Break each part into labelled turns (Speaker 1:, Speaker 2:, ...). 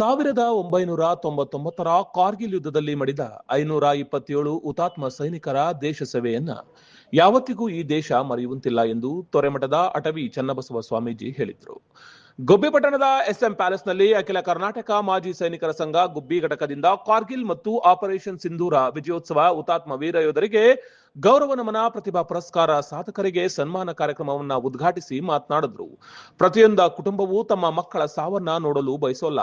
Speaker 1: 1999ರ ಕಾರ್ಗಿಲ್ ಯುದ್ಧದಲ್ಲಿ ಮಡಿದ 527 ಹುತಾತ್ಮ ಸೈನಿಕರ ದೇಶ ಸೇವೆಯನ್ನ ಯಾವತ್ತಿಗೂ ಈ ದೇಶ ಮರೆಯುವಂತಿಲ್ಲ ಎಂದು ತೊರೆಮಠದ ಅಟವಿ ಚನ್ನಬಸವ ಸ್ವಾಮೀಜಿ ಹೇಳಿದರು. ಗುಬ್ಬಿ ಪಟ್ಟಣದ ಎಸ್ಎಂ ಪ್ಯಾಲೇಸ್ನಲ್ಲಿ ಅಖಿಲ ಕರ್ನಾಟಕ ಮಾಜಿ ಸೈನಿಕರ ಸಂಘ ಗುಬ್ಬಿ ಘಟಕದಿಂದ ಕಾರ್ಗಿಲ್ ಮತ್ತು ಆಪರೇಷನ್ ಸಿಂಧೂರ ವಿಜಯೋತ್ಸವ ಹುತಾತ್ಮ ವೀರ ಯೋಧರಿಗೆ ಗೌರವ ನಮನ ಪ್ರತಿಭಾ ಪುರಸ್ಕಾರ ಸಾಧಕರಿಗೆ ಸನ್ಮಾನ ಕಾರ್ಯಕ್ರಮವನ್ನು ಉದ್ಘಾಟಿಸಿ ಮಾತನಾಡಿದರು. ಪ್ರತಿಯೊಂದ ಕುಟುಂಬವೂ ತಮ್ಮ ಮಕ್ಕಳ ಸಾವನ್ನ ನೋಡಲು ಬಯಸೋಲ್ಲ.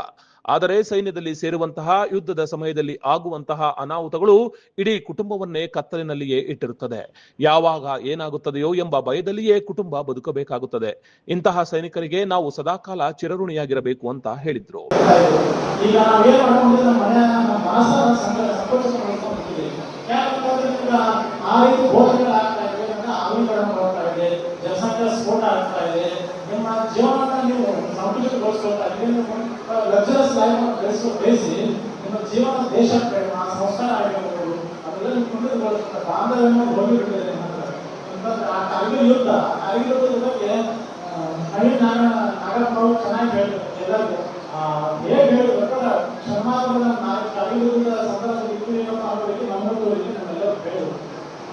Speaker 1: ಆದರೆ ಸೈನ್ಯದಲ್ಲಿ ಸೇರುವಂತಹ ಯುದ್ಧದ ಸಮಯದಲ್ಲಿ ಆಗುವಂತಹ ಅನಾಹುತಗಳು ಇಡೀ ಕುಟುಂಬವನ್ನೇ ಕತ್ತಲಿನಲ್ಲಿಯೇ ಇಟ್ಟಿರುತ್ತದೆ. ಯಾವಾಗ ಏನಾಗುತ್ತದೆಯೋ ಎಂಬ ಭಯದಲ್ಲಿಯೇ ಕುಟುಂಬ ಬದುಕಬೇಕಾಗುತ್ತದೆ. ಇಂತಹ ಸೈನಿಕರಿಗೆ ನಾವು ಸದಾಕಾಲ ಚಿರಋಣಿಯಾಗಿರಬೇಕು ಅಂತ ಹೇಳಿದ್ರು.
Speaker 2: ಲಕ್ಸುರಸ್ ಲೈಫ್ ಬೇಯಿಸಿ ನಿಮ್ಮ ಜೀವನ ದೇಶ ಪ್ರೇಮ ಸಂಸ್ಕಾರ ಆಗಿರಬಹುದು ಅದೆಲ್ಲ ಮುಂದೆ ಬಾಂಧವ್ಯವನ್ನು ಹೋಗಿಬಿಟ್ಟಿದೆ. ಆ ಕಾರ್ಗಿಲ್ ಯುದ್ಧ ಬಗ್ಗೆ ನವೀನ್ ನಾಗರಪ್ಪರು ಚೆನ್ನಾಗಿ ಹೇಳಿದ್ರು. ಎಲ್ಲರಿಗೂ ಹೇಗೆ ಹೇಳಿದ್ರು ಶ್ರಮಾತ್ಮಕ ಕಾರ್ಗಿಲ್ ಯುದ್ಧದ ಸಂದರ್ಭದಲ್ಲಿ ಇತ್ತು ನಮ್ಮಲ್ಲೂ ನಮ್ಮೆಲ್ಲರೂ ಹೇಳಿದ್ರು.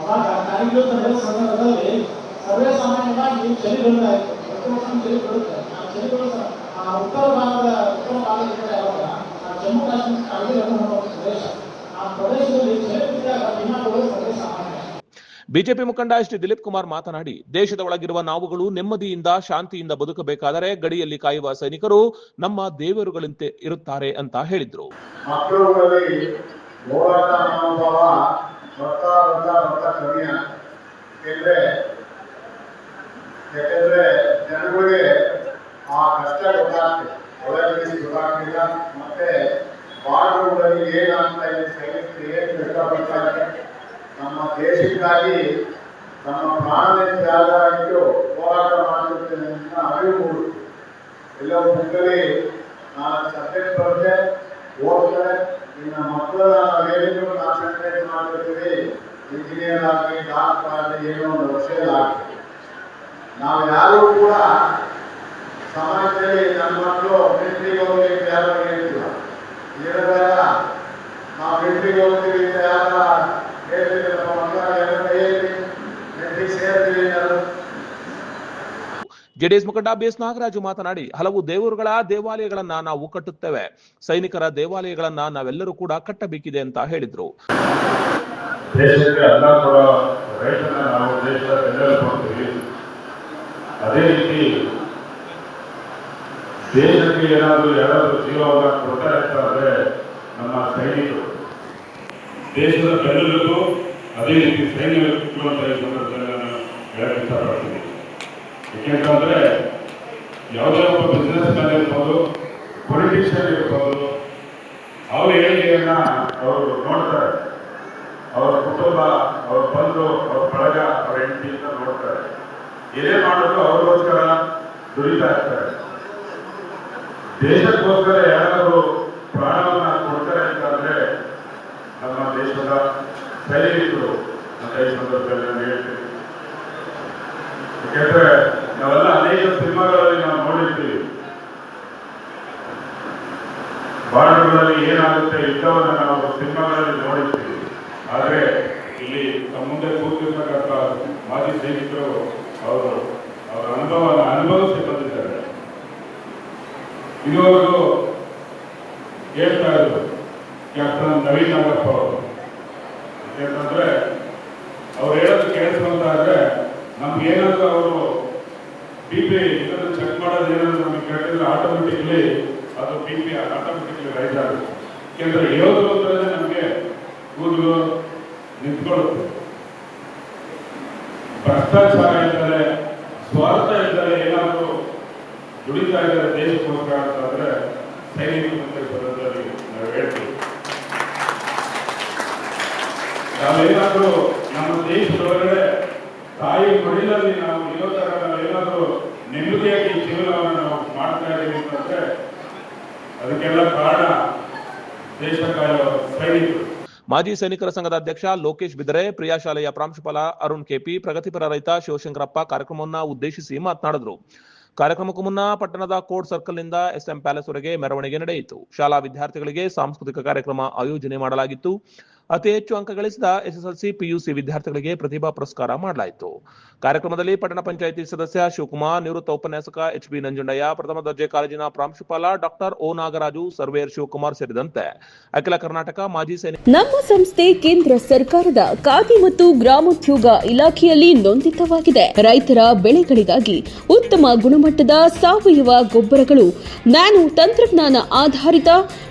Speaker 2: ಅವಾಗ ಕಾರ್ಗಿಲ್ ಯುದ್ಧ ನಡೆದ ಸಂದರ್ಭದಲ್ಲಿ ಸರ್ವೇ ಸಾಮಾನ್ಯವಾಗಿ ಚಳಿ ಬೀಳ್ತಾ ಇತ್ತು. ಪ್ರತಿ ವರ್ಷ ಚಳಿ ಬೀಳುತ್ತೆ. ಆ ಚಳಿಗಳು ಉತ್ತರ ಭಾಗದಿಂದ ಯಾವಾಗ ಜಮ್ಮು ಕಾಶ್ಮೀರ ಕಾರ್ಗಿಲ್ ಅನ್ನೋ ಪ್ರದೇಶ, ಆ ಪ್ರದೇಶದಲ್ಲಿ ಚಳಿ ಬಿದ್ದಾಗ ದಿನಗಳು ಸರ್ವೇ ಸಾಮಾನ್ಯ.
Speaker 1: ಬಿಜೆಪಿ ಮುಖಂಡ ಎಸ್ ಟಿ ದಿಲೀಪ್ ಕುಮಾರ್ ಮಾತನಾಡಿ, ದೇಶದ ಒಳಗಿರುವ ನಾವುಗಳು ನೆಮ್ಮದಿಯಿಂದ ಶಾಂತಿಯಿಂದ ಬದುಕಬೇಕಾದರೆ ಗಡಿಯಲ್ಲಿ ಕಾಯುವ ಸೈನಿಕರು ನಮ್ಮ ದೇವರುಗಳಂತೆ ಇರುತ್ತಾರೆ ಅಂತ ಹೇಳಿದ್ರು.
Speaker 3: ಜನಗಳಿಗೆ ಆ ಕಷ್ಟ ಗೊತ್ತಾಗ್ತದೆ, ಒಳಗಡೆ ಗೊತ್ತಾಗ್ತಿಲ್ಲ. ಮತ್ತೆ ಬಾರ್ಡರ್ಗಳಲ್ಲಿ ಏನಾಗ್ತಾ ಇದೆ, ಸೈನಿಕರು ಏನು ಕಷ್ಟಪಡ್ತಾ ಇದೆ, ನಮ್ಮ ದೇಶಕ್ಕಾಗಿ ನಮ್ಮ ಪ್ರಾಣದ ತ್ಯಾಗ ಇಟ್ಟು ಹೋರಾಟ ಮಾಡುತ್ತೇನೆ ಅಂತ ಅರಿವು ಮೂಡುತ್ತೆ. ಎಲ್ಲೋ ಮುಖದಲ್ಲಿ 4 ಸಬ್ಜೆಕ್ಟ್ ಬರುತ್ತೆ, ಓದ್ತಾರೆ. ಇನ್ನು ಮಕ್ಕಳ ನಾವೇನಿದ್ರು 4 ಸಬ್ಜೆಕ್ಟ್ ಮಾಡ್ತಿರ್ತೀವಿ, ಇಂಜಿನಿಯರ್ ಆಗಲಿ ಡಾಕ್ಟರ್ ಆಗಲಿ ಏನೋ ಒಂದು ವರ್ಷದಲ್ಲಿ ನಾವು ಯಾರು ಕೂಡ ಸಮಾಜದಲ್ಲಿ ನನ್ನ ಮಕ್ಕಳು ಮಿಲಿಟರಿಗೆ ಹೋಗ್ಲಿಕ್ಕೆ ಯಾರು ಹೇಳ್ತಿಲ್ಲ. ಹೇಳಿದಾಗ ನಾವು ಮಿಲಿಟರಿಗೆ ಹೋಗ್ತೀವಿ ಅಂತ ಯಾರ ಹೇಳ್ತೀವಿ, ನಮ್ಮ ಮಕ್ಕಳ ಹೇಳ್ತೀವಿ ಮಿಲಿಟರಿಗೆ ಸೇರ್ತೀವಿ.
Speaker 1: ಜೆಡಿಎಸ್ ಮುಖಂಡ ಬಿಎಸ್ ನಾಗರಾಜು ಮಾತನಾಡಿ, ಹಲವು ದೇವರುಗಳ ದೇವಾಲಯಗಳನ್ನ ನಾವು ಕಟ್ಟುತ್ತೇವೆ, ಸೈನಿಕರ ದೇವಾಲಯಗಳನ್ನ ನಾವೆಲ್ಲರೂ ಕೂಡ ಕಟ್ಟಬೇಕಿದೆ ಅಂತ ಹೇಳಿದ್ರು.
Speaker 4: ದೇಶಕ್ಕೆ ಅನ್ನ ಕೊಡೋ ರೈತನ ನಾವು ದೇಶದ ಬೆನ್ನೆಲುಬು ಕೊಡ್ತೀವಿ. ಅದೇ ರೀತಿ ದೇಶಕ್ಕೆ ಯಾರಾದರೂ ಜೀವವನ್ನು ಕೊಡ್ತಾರೆ ಅಂತಂದ್ರೆ ನಮ್ಮ ಸೈನಿಕರು ದೇಶದ ಬೆನ್ನೆಲುಬು. ಅದೇ ರೀತಿ ಸೈನಿಕರು ಅಂತ ಈ ಸಂದರ್ಭದಲ್ಲಿ ನಾನು ಹೇಳಕ್ಕೆ ಇಷ್ಟಪಡ್ತೀನಿ. ಏಕೆಂತಂದ್ರೆ ಯಾವುದೇ ಒಬ್ಬ ಬಿಸ್ನೆಸ್ ಮ್ಯಾನ್ ಇರ್ಬೋದು, ಪೊಲಿಟಿಷಿಯನ್ ಇರ್ಬೋದು, ಅವ್ರ ಹೇಳಿಕೆಯನ್ನ ಅವರು ನೋಡ್ತಾರೆ. ಅವರ ಕುಟುಂಬ, ಅವ್ರ ಬಂಧು, ಅವ್ರ ಬಳಗ, ಅವ್ರ ಹೆಂಡತಿಯಿಂದ ನೋಡ್ತಾರೆ. ಏನೇ ಮಾಡೋದು ಅವ್ರಿಗೋಸ್ಕರ ದುಡಿತಾ ಇರ್ತಾರೆ. ದೇಶಕ್ಕೋಸ್ಕರ ಯಾರಾದರೂ ಪ್ರಾಣವನ್ನ ಕೊಡ್ತಾರೆ ಅಂತಂದ್ರೆ ನಮ್ಮ ದೇಶದ ಸೈನಿಕರು ಅಂತ ಈ ಸಂದರ್ಭದಲ್ಲಿ ನಾನು ಹೇಳ್ತೀನಿ. ಯಾಕೆಂದ್ರೆ ನಾವೆಲ್ಲ ಅನೇಕ ಸಿನಿಮಾಗಳಲ್ಲಿ ನಾವು ನೋಡಿರ್ತೀವಿ, ಬಾರ್ಡರ್ಗಳಲ್ಲಿ ಏನಾಗುತ್ತೆ ಯುದ್ಧವನ್ನು ನಾವು ಸಿನಿಮಾಗಳಲ್ಲಿ ನೋಡಿರ್ತೀವಿ. ಆದರೆ ಇಲ್ಲಿ ನಮ್ಮ ಮುಂದೆ ಕೂತಿರ್ತಕ್ಕಂಥ ಮಾಜಿ ಸೈನಿಕರು ಅವರ ಅನುಭವವನ್ನು ಅನುಭವಿಸಿ ಬಂದಿದ್ದಾರೆ. ಇದುವರೆಗೂ ಹೇಳ್ತಾ ಇದ್ರು ಕ್ಯಾಪ್ಟನ್ ನವೀನ್ ನಾಗಪ್ಪ ಅವರು. ಯಾಕಂದ್ರೆ ಅವ್ರು ಹೇಳೋದು ಕೇಳಿಸುವಂತಾದ್ರೆ ನಮ್ಗೆ ಏನಾದ್ರು ಅವರು BP ಇದನ್ನು ಚೆಕ್ ಮಾಡೋದು ಏನಾದ್ರು ನಮಗೆ ಕೇಳಿದ್ರೆ ಆಟೋಮೆಟಿಕ್ಲಿ ಅದು BP ಆಟೋಮೆಟಿಕ್ಲಿ ರೈಸ್ ಆಗುತ್ತೆ. ಯಾಕೆಂದ್ರೆ ಯೋಧರು ಅಂದ್ರೆ ನಮಗೆ ಕೂದಲು ನಿಂತ್ಕೊಳ್ಳುತ್ತೆ. ಭ್ರಷ್ಟಾಚಾರ ಇದ್ದರೆ, ಸ್ವಾರ್ಥ ಇದ್ದರೆ, ಏನಾದರೂ ದುಡಿತಾ ಇದ್ದಾರೆ ದೇಶಕ್ಕೋಸ್ಕರ ಅಂತಂದ್ರೆ ಸೈನಿಕರು ಅಂತ ಪದದಲ್ಲಿ ನಾವು ಹೇಳ್ತೀವಿ. ನಾವೇನಾದರೂ ನಮ್ಮ ದೇಶದೊಳಗಡೆ ತಾಯಿ ಮಡಿಲಲ್ಲಿ ನಾವು ಇರೋ ತರ ನಾವೇನಾದರೂ ನೆಮ್ಮದಿಯಾಗಿ ಜೀವನವನ್ನು ನಾವು ಮಾಡ್ತಾ ಇದ್ದೀವಿ ಅಂತಂದ್ರೆ ಅದಕ್ಕೆಲ್ಲ ಕಾರಣ ದೇಶ ಕಾಯುವ ಸೈನಿಕರು.
Speaker 1: ಮಾಜಿ ಸೈನಿಕರ ಸಂಘದ ಅಧ್ಯಕ್ಷ ಲೋಕೇಶ್ ಬಿದರೆ, ಪ್ರಿಯಾ ಶಾಲೆಯ ಪ್ರಾಂಶುಪಾಲ ಅರುಣ್ ಕೆಪಿ, ಪ್ರಗತಿಪರ ರೈತ ಶಿವಶಂಕರಪ್ಪ ಕಾರ್ಯಕ್ರಮವನ್ನು ಉದ್ದೇಶಿಸಿ ಮಾತನಾಡಿದರು. ಕಾರ್ಯಕ್ರಮಕ್ಕೂ ಮುನ್ನ ಪಟ್ಟಣದ ಕೋರ್ಟ್ ಸರ್ಕಲ್ನಿಂದ ಎಸ್ಎಂ ಪ್ಯಾಲೇಸ್ ವರೆಗೆ ಮೆರವಣಿಗೆ ನಡೆಯಿತು. ಶಾಲಾ ವಿದ್ಯಾರ್ಥಿಗಳಿಗೆ ಸಾಂಸ್ಕೃತಿಕ ಕಾರ್ಯಕ್ರಮ ಆಯೋಜನೆ ಮಾಡಲಾಗಿತ್ತು. ಅತಿ ಹೆಚ್ಚು ಅಂಕ ಗಳಿಸಿದ ಎಸ್ಎಸ್ಎಲ್ಸಿ ಪಿಯುಸಿ ವಿದ್ಯಾರ್ಥಿಗಳಿಗೆ ಪ್ರತಿಭಾ ಪುರಸ್ಕಾರ ಮಾಡಲಾಯಿತು. ಕಾರ್ಯಕ್ರಮದಲ್ಲಿ ಪಟ್ಟಣ ಪಂಚಾಯಿತಿ ಸದಸ್ಯ ಶಿವಕುಮಾರ್, ನಿವೃತ್ತ ಉಪನ್ಯಾಸಕ ಎಚ್ಬಿ ನಂಜುಂಡಯ್ಯ, ಪ್ರಥಮ ದರ್ಜೆ ಕಾಲೇಜಿನ ಪ್ರಾಂಶುಪಾಲ ಡಾಕ್ಟರ್ ಓ ನಾಗರಾಜು, ಸರ್ವೇಯರ್ ಶಿವಕುಮಾರ್ ಸೇರಿದಂತೆ ಅಖಿಲ ಕರ್ನಾಟಕ ಮಾಜಿ ಸೈನಿಕ.
Speaker 5: ನಮ್ಮ ಸಂಸ್ಥೆ ಕೇಂದ್ರ ಸರ್ಕಾರದ ಖಾದಿ ಮತ್ತು ಗ್ರಾಮೋದ್ಯೋಗ ಇಲಾಖೆಯಲ್ಲಿ ನೋಂದಿತವಾಗಿದೆ. ರೈತರ ಬೆಳೆಗಳಿಗಾಗಿ ಉತ್ತಮ ಗುಣಮಟ್ಟದ ಸಾವಯವ ಗೊಬ್ಬರಗಳು, ನ್ಯಾನೋ ತಂತ್ರಜ್ಞಾನ ಆಧಾರಿತ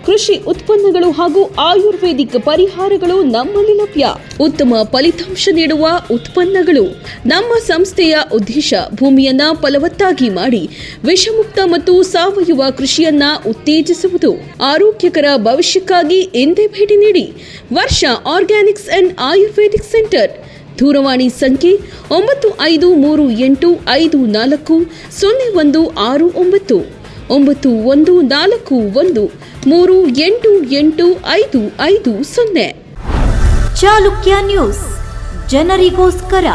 Speaker 5: ಕೃಷಿ ಉತ್ಪನ್ನಗಳು ಹಾಗೂ ಆಯುರ್ವೇದಿಕ್ ಪರಿಹಾರಗಳು ನಮ್ಮಲ್ಲಿ ಲಭ್ಯ. ಉತ್ತಮ ಫಲಿತಾಂಶ ನೀಡುವ ಉತ್ಪನ್ನಗಳು. ನಮ್ಮ ಸಂಸ್ಥೆಯ ಉದ್ದೇಶ ಭೂಮಿಯನ್ನ ಫಲವತ್ತಾಗಿ ಮಾಡಿ ವಿಷಮುಕ್ತ ಮತ್ತು ಸಾವಯವ ಕೃಷಿಯನ್ನ ಉತ್ತೇಜಿಸುವುದು. ಆರೋಗ್ಯಕರ ಭವಿಷ್ಯಕ್ಕಾಗಿ ಎಂದೇ ಭೇಟಿ ನೀಡಿ ವರ್ಷ ಆರ್ಗ್ಯಾನಿಕ್ಸ್ ಅಂಡ್ ಆಯುರ್ವೇದಿಕ್ ಸೆಂಟರ್. ದೂರವಾಣಿ ಸಂಖ್ಯೆ 9535400169 9141388550.
Speaker 6: ಚಾಲುಕ್ಯ ನ್ಯೂಸ್, ಜನರಿಗೋಸ್ಕರ.